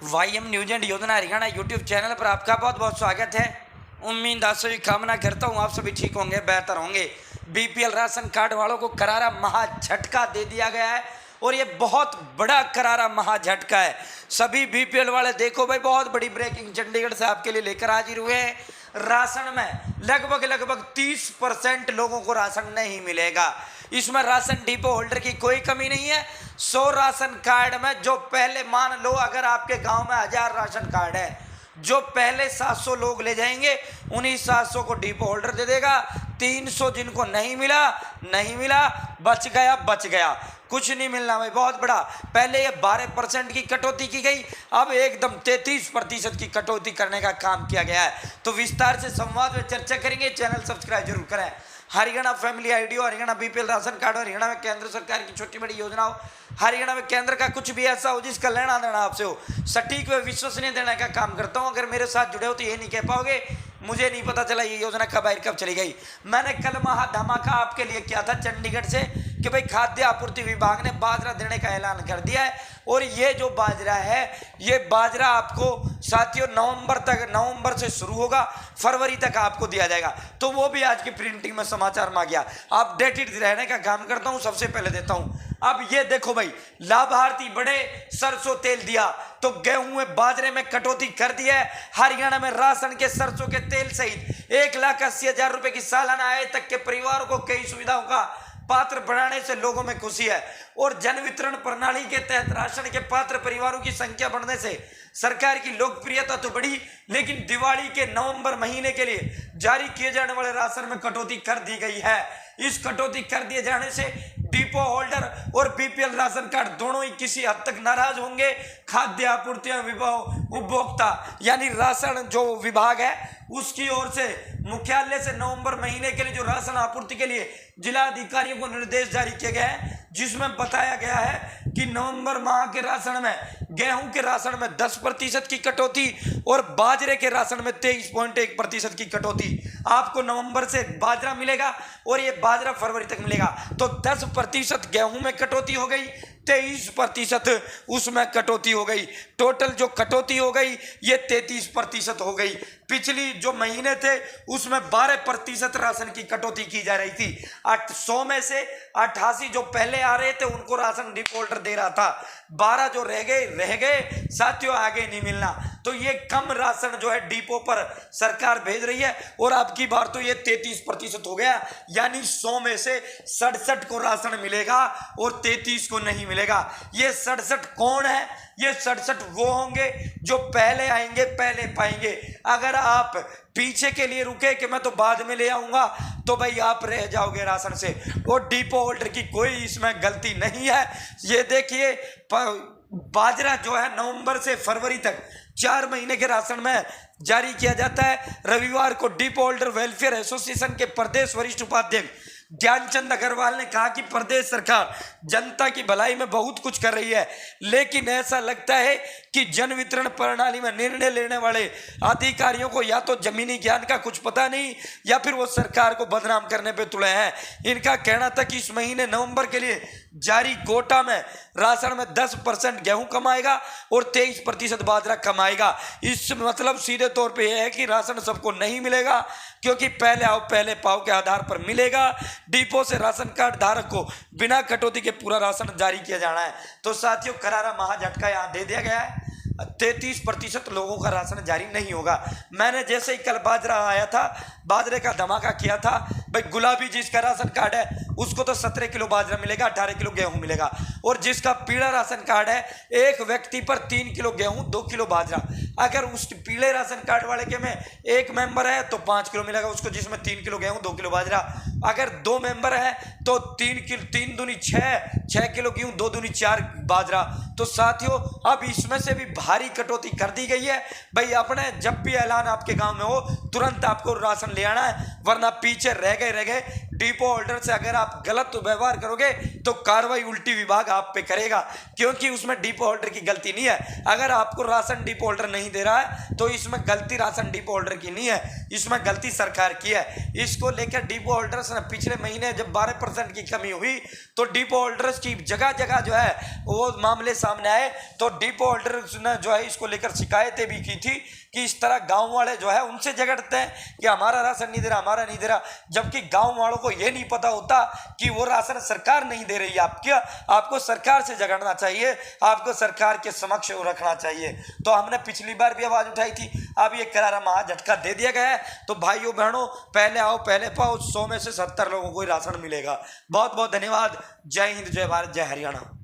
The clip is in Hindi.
वाईएम न्यूज एंड योजना हरियाणा यूट्यूब चैनल पर आपका बहुत बहुत स्वागत है। उम्मीद आशा कामना करता हूँ आप सभी ठीक होंगे, बेहतर होंगे। बीपीएल राशन कार्ड वालों को करारा महा झटका दे दिया गया है और ये बहुत बड़ा करारा महा झटका है। सभी बीपीएल वाले देखो भाई, बहुत बड़ी ब्रेकिंग चंडीगढ़ से आपके लिए लेकर हाजिर हुए हैं। राशन में लगभग 30% लोगों को राशन नहीं मिलेगा। इसमें राशन डिपो होल्डर की कोई कमी नहीं है। 100 राशन कार्ड में जो पहले, मान लो अगर आपके गांव में 1000 राशन कार्ड है, जो पहले 700 लोग ले जाएंगे उन्हीं 700 को डिपो होल्डर दे देगा। 300 जिनको नहीं मिला, बच गया, कुछ नहीं मिलना भाई। बहुत बड़ा, पहले ये 12% की कटौती की गई, अब एकदम 33% की कटौती करने का काम किया गया है। तो विस्तार से संवाद में चर्चा करेंगे। चैनल सब्सक्राइब जरूर करें। Haryana family ID, Haryana BPL राशन कार्ड, हरियाणा में केंद्र सरकार की छोटी बड़ी योजनाओं, हरियाणा में केंद्र का कुछ भी ऐसा हो जिसका लेना देना आपसे हो, सटीक व विश्वसनीय देने का काम करता हूं। अगर मेरे साथ जुड़े हो तो ये नहीं कह पाओगे मुझे नहीं पता चला ये योजना कब आई कब चली गई। मैंने कल महा धमाका आपके लिए किया था चंडीगढ़ से कि भाई खाद्य आपूर्ति विभाग ने बाजरा देने का ऐलान कर दिया है। और ये जो बाजरा है, ये बाजरा आपको साथियों नवंबर से शुरू होगा, फरवरी तक आपको दिया जाएगा। तो वो भी आज की प्रिंटिंग में समाचार में आ गया। अपडेटेड रहने का काम करता हूं, सबसे पहले देता हूं। अब ये देखो भाई, लाभार्थी बढ़े, सरसों तेल दिया तो गेहूं में बाजरे में कटौती कर दी है। हरियाणा में राशन के सरसों के तेल सहित 1,80,000 रुपए की सालाना आय तक के परिवारों को कई सुविधाओं का पात्र बनाने से लोगों में खुशी है। और जन वितरण प्रणाली के तहत राशन के पात्र परिवारों की संख्या बढ़ने से सरकार की लोकप्रियता तो बढ़ी, लेकिन दिवाली के नवंबर महीने के लिए जारी किए जाने वाले राशन में कटौती कर दी गई है। इस कटौती कर दिए जाने से डिपो होल्डर और बीपीएल राशन कार्ड दोनों ही किसी हद तक नाराज होंगे। खाद्य आपूर्ति विभाग उपभोक्ता यानी राशन जो विभाग है उसकी ओर से मुख्यालय से नवंबर महीने के लिए जो राशन आपूर्ति के लिए जिला अधिकारियों को निर्देश जारी किए गए हैं, जिसमें बताया गया है कि नवंबर माह के राशन में, गेहूं के राशन में 10% की कटौती और बाजरे के राशन में 23.1% की कटौती। आपको नवंबर से बाजरा मिलेगा और ये बाजरा फरवरी तक मिलेगा। तो 10% गेहूं में कटौती हो गई, 23% उसमें कटौती हो गई। टोटल जो कटौती हो गई ये 33% हो गई। पिछली जो महीने थे उसमें 12% राशन की कटौती की जा रही थी। 100 में से 88 जो पहले आ रहे थे उनको राशन डिपो होल्डर दे रहा था, 12 जो रह गए साथियों, आगे नहीं मिलना। तो ये कम राशन जो है डिपो पर सरकार भेज रही है और अब की बार तो ये 33% हो गया, यानी 100 में से 67 को राशन मिलेगा और 33 को नहीं मिलेगा। ये 67 कौन है? ये 67 वो होंगे जो पहले आएंगे, पहले पाएंगे। अगर आप पीछे के लिए रुके कि मैं तो बाद में ले आऊंगा, तो भाई आप रह जाओगे राशन से। और डिपो होल्डर की कोई इसमें गलती नहीं है। ये देखिए, बाजरा जो है नवंबर से फरवरी तक 4 महीने के राशन में जारी किया जाता है। रविवार को डिपो होल्डर वेलफेयर एसोसिएशन के प्रदेश वरिष्ठ उपाध्यक्ष ज्ञानचंद अग्रवाल ने कहा कि प्रदेश सरकार जनता की भलाई में बहुत कुछ कर रही है, लेकिन ऐसा लगता है कि जन वितरण प्रणाली में निर्णय लेने वाले अधिकारियों को या तो जमीनी ज्ञान का कुछ पता नहीं या फिर वो सरकार को बदनाम करने पे तुले हैं। इनका कहना था कि इस महीने नवंबर के लिए जारी कोटा में राशन में 10% गेहूं कमाएगा और 23% बाजरा कमाएगा। इस मतलब सीधे तौर पे यह है कि राशन सबको नहीं मिलेगा, क्योंकि पहले आओ पहले पाओ के आधार पर मिलेगा। डिपो से राशन कार्ड धारक को बिना कटौती के पूरा राशन जारी किया जाना है। तो साथियों, करारा महा झटका यहाँ दे दिया गया है। 33% लोगों का राशन जारी नहीं होगा। मैंने जैसे ही कल बाजरा आया था, बाजरे का धमाका किया था भाई। गुलाबी जिसका राशन कार्ड है उसको तो 17 किलो बाजरा मिलेगा, 18 किलो गेहूं मिलेगा। और जिसका पीला राशन कार्ड है, एक व्यक्ति पर 3 किलो गेहूं, 2 किलो बाजरा। अगर उस पीले राशन कार्ड वाले के में एक मेंबर है तो 5 किलो मिलेगा उसको, जिसमें 3 किलो गेहूं, 2 किलो बाजरा। अगर 2 मेंबर है तो 3 दूनी 6 किलो गेहूं, 2 दूनी 4 बाजरा। तो साथियों, अब इसमें से भी भारी कटौती कर दी गई है भाई। अपने जब भी ऐलान आपके गांव में हो तुरंत आपको राशन ले आना है, वरना पीछे रह गए। डिपो होल्डर से अगर आप गलत व्यवहार करोगे तो कार्रवाई उल्टी विभाग आप पे करेगा, क्योंकि उसमें डिपो होल्डर की गलती नहीं है। अगर आपको राशन डिपो होल्डर नहीं दे रहा है तो इसमें गलती राशन डिपो होल्डर की नहीं है, इसमें गलती सरकार की है। इसको लेकर डिपो होल्डर्स ने पिछले महीने जब 12% की कमी हुई तो डिपो होल्डर्स की जगह जगह जो है वो मामले सामने आए, तो डिपो होल्डर्स ने जो है इसको लेकर शिकायतें भी की थी कि इस तरह गांव वाले जो है उनसे झगड़ते हैं कि हमारा राशन नहीं दे रहा, हमारा नहीं दे रहा, जबकि गांव वालों को यह नहीं पता होता कि वो राशन सरकार नहीं दे रही है। आपको सरकार से झगड़ना चाहिए, आपको सरकार के समक्ष रखना चाहिए। तो हमने पिछली बार भी आवाज उठाई थी, अब ये करारा महा झटका दे दिया गया है। तो भाइयों बहनों, पहले आओ पहले पाओ, 100 में से 70 लोगों को ही राशन मिलेगा। बहुत बहुत धन्यवाद। जय हिंद, जय भारत, जय हरियाणा।